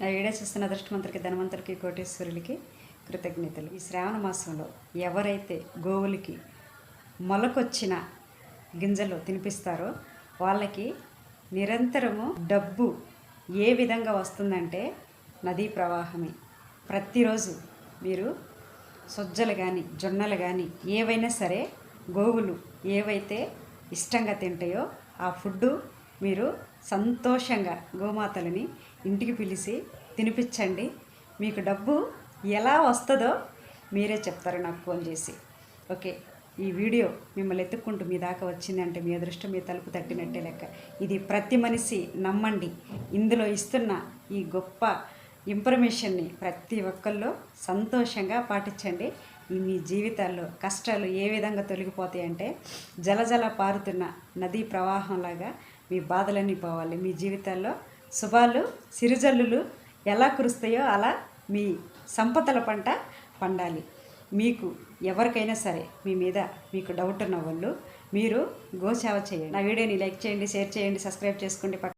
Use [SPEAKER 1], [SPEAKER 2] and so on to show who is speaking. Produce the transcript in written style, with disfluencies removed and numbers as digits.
[SPEAKER 1] నా వీడియో చూస్తున్న అదృష్టమంతులకి ధనవంతులకి కోటేశ్వరులకి కృతజ్ఞతలు. ఈ శ్రావణ మాసంలో ఎవరైతే గోవులకి మొలకొచ్చిన గింజలు తినిపిస్తారో వాళ్ళకి నిరంతరము డబ్బు ఏ విధంగా వస్తుందంటే నదీ ప్రవాహమే. ప్రతిరోజు మీరు సొజ్జలు కానీ జొన్నలు కానీ ఏవైనా సరే గోవులు ఏవైతే ఇష్టంగా తింటాయో ఆ ఫుడ్డు మీరు సంతోషంగా గోమాతలని ఇంటికి పిలిచి తినిపించండి. మీకు డబ్బు ఎలా వస్తుందో మీరే చెప్తారు నాకు ఫోన్ చేసి. ఓకే, ఈ వీడియో మిమ్మల్ని ఎత్తుక్కుంటూ మీ దాకా వచ్చిందంటే మీ అదృష్టం మీ తలుపు తట్టినట్టే లెక్క. ఇది ప్రతి మనిషి నమ్మండి. ఇందులో ఇస్తున్న ఈ గొప్ప ఇన్ఫర్మేషన్ని ప్రతి ఒక్కళ్ళు సంతోషంగా పాటించండి. మీ జీవితాల్లో కష్టాలు ఏ విధంగా తొలగిపోతాయంటే జలజల పారుతున్న నదీ ప్రవాహంలాగా మీ బాధలన్నీ పోవాలి. మీ జీవితాల్లో శుభాలు సిరిజల్లులు ఎలా కురుస్తాయో అలా మీ సంపదల పంట పండాలి. మీకు ఎవరికైనా సరే మీ మీద మీకు డౌట్ ఉన్న వాళ్ళు మీరు గోసేవ చేయండి. నా వీడియోని లైక్ చేయండి, షేర్ చేయండి, సబ్స్క్రైబ్ చేసుకోండి.